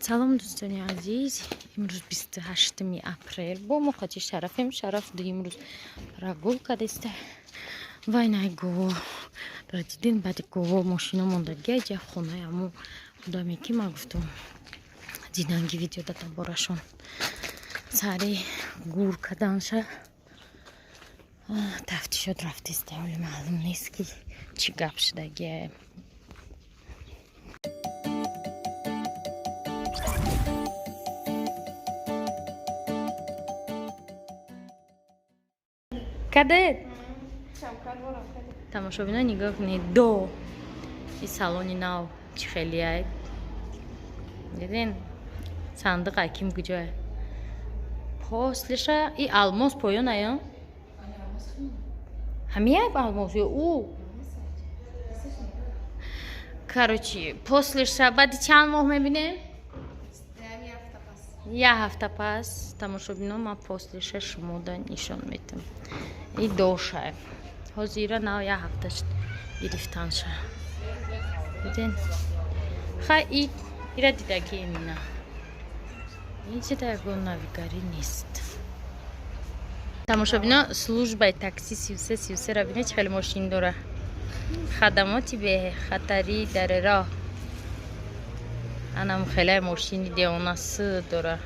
салом дӯстони азиз, имрӯз 28 апрел бо мо хачи шарафем. Шараф ду имрӯз прогулка деста вай най гово дидин баъди гово мошино мондагия ҷа хонаи аму худаме ки ма гуфтам диданги видео дата борашон сари гур каданша тафтишот рафтиста вале маълум нест ки чӣ гап шудагия. Кадет тамошобино нигоҳ кунед до ин салони нав чӣ хелияй дидин сандиқ аким куҷоя послиша и алмос поён ая ҳамияк алмос ё у короче послиша баъди чанд моҳ мебинем я ҳафта пас тамошобино ман послиша шумода нишон метам и доша ҳозира нав я ҳафта гирифтанша дидин хай ира дидаги эмина инчида ягон навигарӣ нест. тамошобино службаи такси 33 ра бинед чӣ хеле мошин дора хадамоти бехатарӣ дар роҳ анам хеле мошини деонасы дора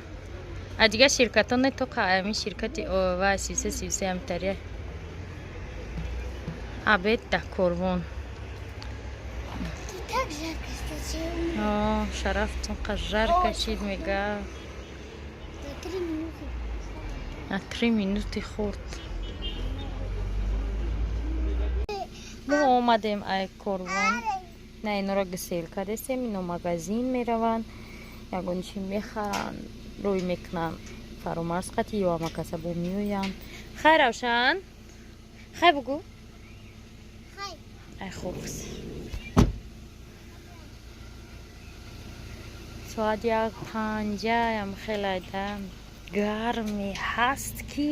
а дигар ширкатон не то ами ширкати ова 33 амтария обед да корвон шараф тонқа жар кашид мега на 3 минути хурд мо омадем ай корвон на инора гисел кадесем ино магазин мераванд ягон чи мехаранд рӯй мекунанд фаромарз қати ё амакасабо меоянд хай равшан хай бугу ай хубс соат як панҷаям хелайда гарми ҳаст ки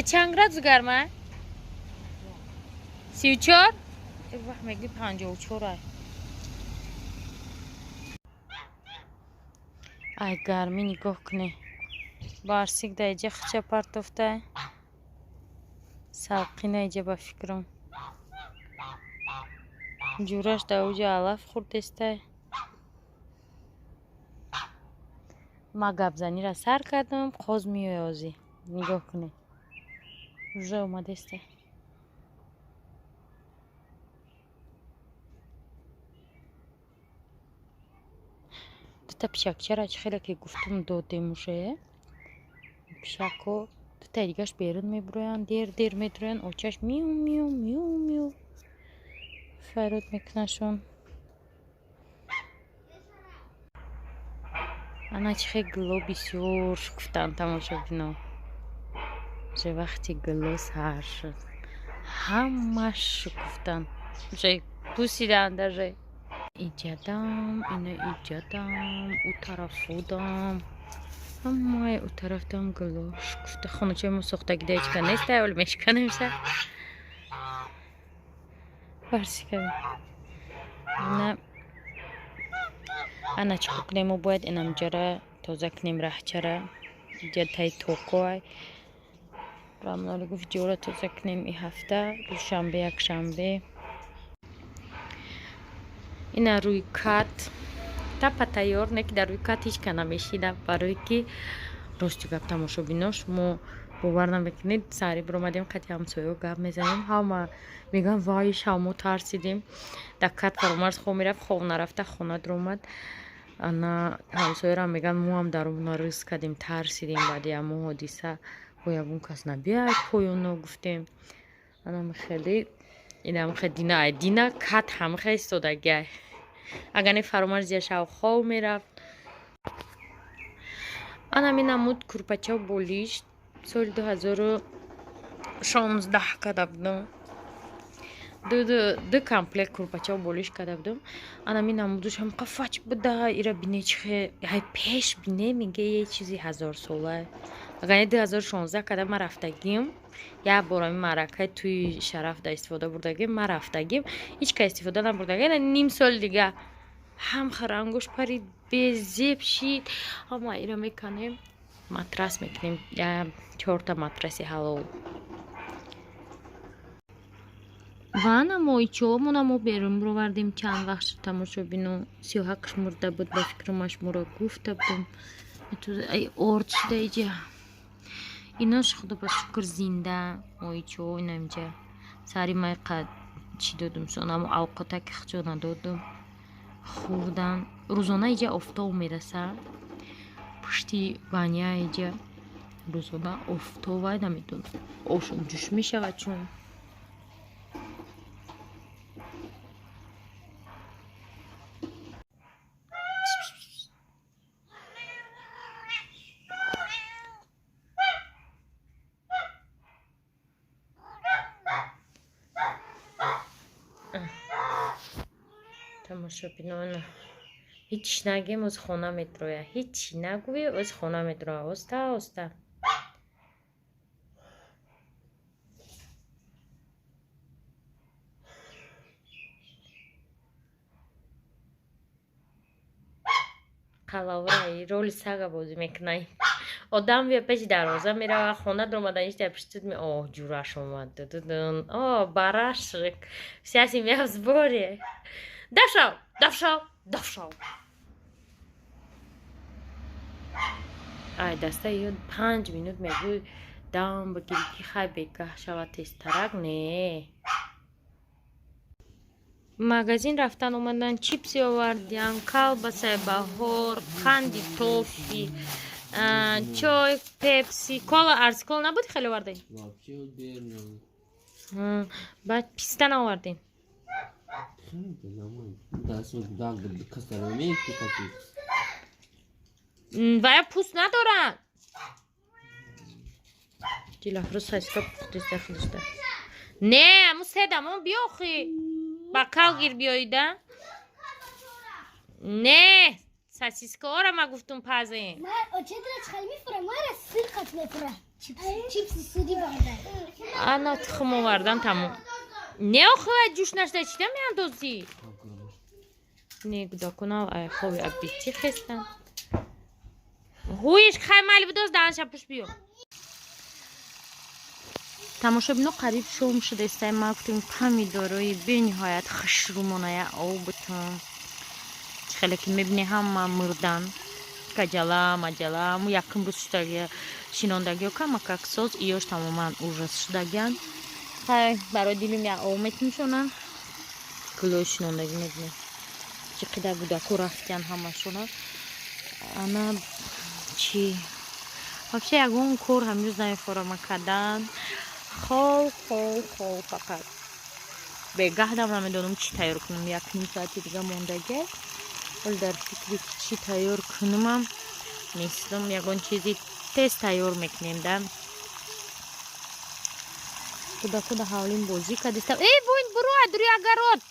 чанд градус гарма 34 вақт меги 54 ай ай гармӣ нигоҳ куне барсик да иҷа хича партофта салқина иҷа ба фикрам ҷураш да уҷа алаф хурдестай ма гапзанира сар кардам qoz меоёзи нигоҳ куне уже омадестай дута пишакчара чӣ хеле ки гуфтум додем уже пишако дута дигаш берун мебуроянд дер медуроянд очаш миу миу миу миу фарод мекунашон ана чӣ хеле гуло бисёр шукуфтан тамошобино уже вақти гуло сар шуд ҳамаш шукуфтан уже бусидан даже иҷадам ина иҷадам у тарафудам ҳамаи у тарафдам гуло шукуфта хонучаи мо сохтаги даечка нестай вале мешканемса барсикави ана чӣ кунем мо бояд инам ҷара тоза кунем раҳчара иҷа таи токоай рамноли гуфт ҷора тоза кунем и ҳафта душанбе якшанбе ина рӯи кат тапа тайёр не ки дар рӯи кат ҳеч ка намешида барое ки рости гап тамошобино шумо бовар намекунед сари биромадем қати ҳамсояҳо гап мезанем ҳама мегӯям вай шамо тарсидем да кат фаромарз хоб мерафт хоб нарафта хона дуромад ана ҳамсоярам мегӯям моам дар уна рӯз кардем тарсидем баъди ҳамо ҳодиса бо ягон кас набияд поёно гуфтем анам хеле инам хеле дина кат ҳам хеле истодагиай агар не фаромарз я шав хоб мерафт анам инамуд курпача болиш соли 2016 карда будам ду комплект курпача болиш карда будам анам инамудуш ҳамқа фач буда ира бине чихе ай пеш бине мега е чизи 1000 сола агар не 2016 карда ма рафтагим як бор ами маъракаи туи шараф да истифода бурдагим ма рафтагим ҳеч ка истифода набурдагим ним сол дига ҳамха рангош парид, безеб шид. Ама ира мекунем, матрас мекунем, 4 матраси ҳалол. вана моичаомонамо берун бировардем чанд вақт шуд тамошобино. 38 мурда буд, ба фикрумаш муро гуфта будум. Ай орд шуда иҷа. Инош худо ба шукр зинда моичао инамҷа. Сари май қад чӣ додум сонамо авқотаки хичона додум. Хурдан рӯзона иҷа офтоб мераса. Пушти баня иҷа рӯзона офтоб вай намедонам. Ошон ҷӯш мешавад чун. Тамошобинона ҳичи нагем оз хона метроя. Ҳичи нагӯе оз хона метроя. Оста оста. қалавраи роли сага бозӣ мекунай. Одам бия пеши дарвоза мерава, хона дромадан ишта пиштуд ме ҷураш омад. Дудудун. Барашек. Сяси мя в сборе. Давшав, давшав, давшав. Ай даста ёд 5 минут мегӯй дам бигирӣ ки хай бегаҳ шавад тезтарак не. Магазин рафтан омадан чипси овардиам, колбасаи баҳор, қанди тофи, чой, пепси, кола арзкол набуд хеле овардем. Баъд писта наовардем. Вая пӯст надорад. Дилафрӯз ҳайска пухтиста хилиста. Не, аму седамон биёхи. Бакал гир биёида. Не, сосискаора ма гуфтум пазем. Ана тухм овардам тамом. Не охи вай ҷӯш нашда чида меандозӣ? Не гудакунав ай хоби аппетит хестан. ҳуиш хай мали бидоз данаша пуш биё. тамошобино қариб шом шуда истай ма гуфтем помидорои бениҳоят хушрӯмоная обутун. хеле ки мебини ҳама мурдан. каҷала маҷала аму якум рӯз шудаги шинондагиё камакаксоз иёш тамоман ужас шудагиан. хай барои дилим я об метиншонам. кулои шинондагӣ мебинем чи қидар будаку рафтиан ҳамашона. ана чи вообще ягон кор ҳамирӯз намефорама кардан. хол фақат бегаҳдам намедонам чӣ тайёр кунам. 1 соати дига мондаги вале дар фикри чӣ тайёр кунамам нестам. ягон чизи тез тайёр мекунем да. куда ҳавлим бозӣ кардистам. Войн буруа дури агарот.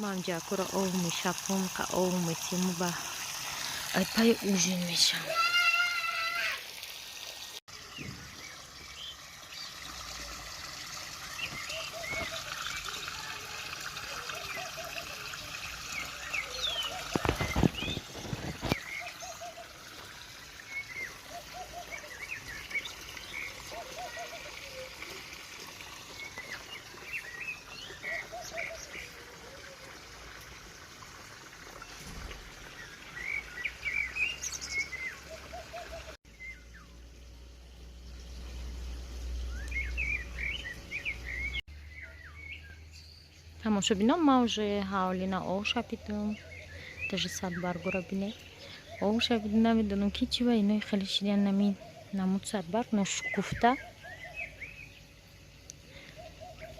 ман ҷакура ов мешапам ка ов метиму ба айпай ужин мешам. тамошобинон ма уже ҳавлина ов шапидум. даже сад баргура бине ов шапидум. намедонам ки чӣ ва инои хеле шидиан намин намуд садбарг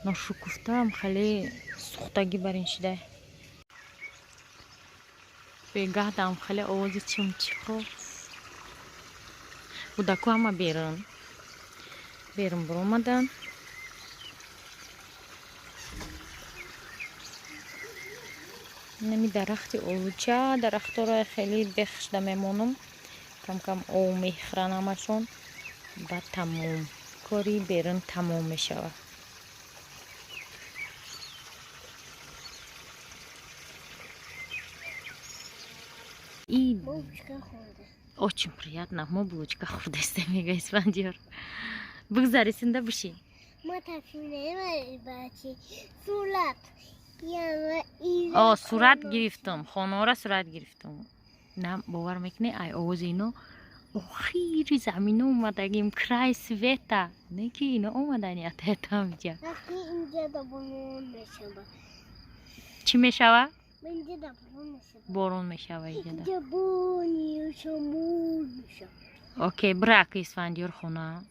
ношукуфтаам хеле сухтагӣ бар ин шида. бегаҳдам хеле овози чимчихо. будаку ҳама берун биромадан. нами дарахти олуча дарахтора хеле бехшда мемонам. камкам ов мехӯранд ҳамашон. ба тамом кори берун тамом мешавад. И Бабушка ходит. очень приятно. Мы булочка хурда истемега испандиор. Бигзарисинда биши. ما تصمیمه بچه صورت یعنی О, сурат гирифтам. Хонора сурат гирифтам. Нам бовар мекне ай овози ино охири замин омадагим край света. Не ки ино омадани атетам ҷа. وقتی اینجا دبرون میشه Чӣ мешава? اینجا دبرون میشه Борон мешава иҷада. اینجا بونی و شمول میشه Окей, брак испандиор хона.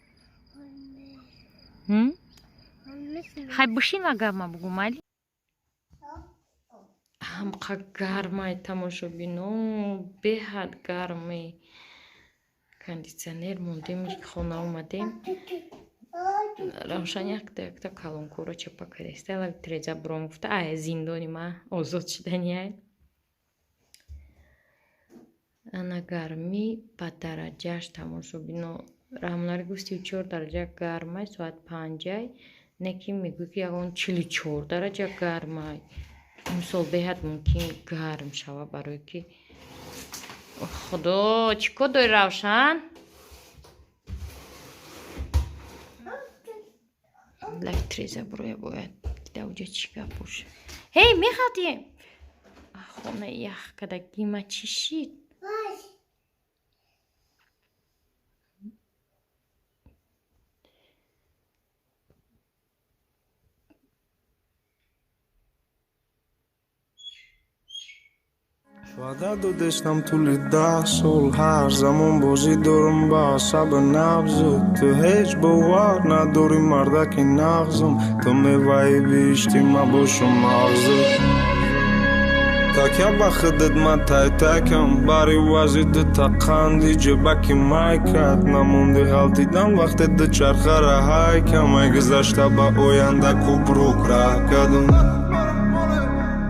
Хай бишина гарма бугум али. ҳамқа гармай тамошобино беҳад гармай кондитсионер мондем хона омадем равшан якта калонкоро чапа кардеста треза бром гуфта ай зиндони ма озод шиданиай ана гармӣ ба дараҷааш тамошобино раҳмонари гуфти 4 дараҷа гармай соат 5 неки мегӯи ки ягон 44 дараҷа гармай имсол беҳад мумкин гарм шава барое ки худо чӣ кор дори равшан лактриза буроя бояд давҷа чӣ гап боша ҳей мехатем хона ях када гима чӣ шид وعده دادشتم طول 10 سال هر زمان بازی دارم با عصب نبضت تو هیچ باور نداری مردک نغزم تو میوهی بیشتی من باشم مغزت تکیه با خودت من تای تکم باری وزید تقندی جبکی مایکت نمونده غلطیدم وقتی ده چرخه را هایکم ای گذشته با آینده کوبروک را کدم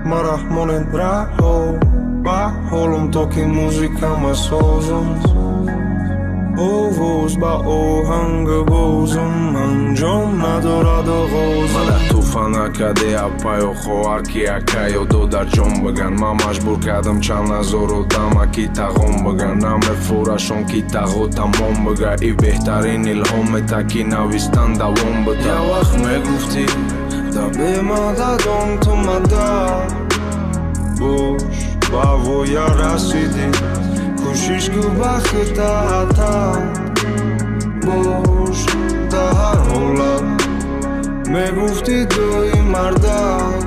ما رحمونت رهو با حالم تا که موزیکم سازم آواز با آهنگ بازم انجام ندارد آغازم من توفه نکده اپایو خواهر کی اکایو دو در جام بگن من مجبور کردم چند هزار و دمکی تغام بگن نمیفورشون کی تغو تمام بگه ای بهترین الهام تکی نویستن دوام بده یه وقت میگفتی دبه مددم تو مدد باش با ویا رسیدیم کوشش کو بخت تا باش در هر حالت میگفتی دوی مردک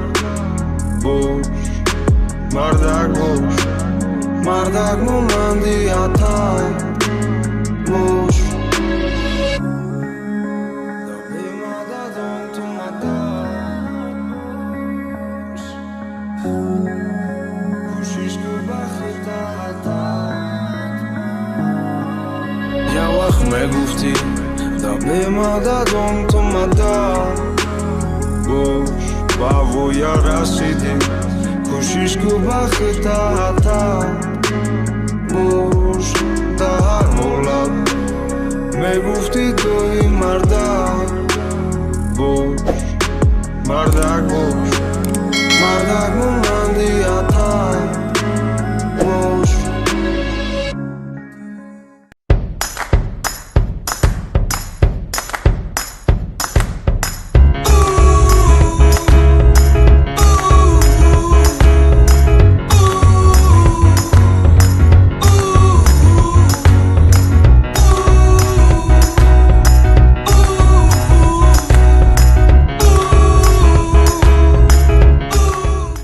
باش مردک باش مردک مومندی اتک باش دبی مددم تو مدد یه وقت میگفتی دبی مددم تو مدد باش با ویا رسیدیم کوشش کو بخت تا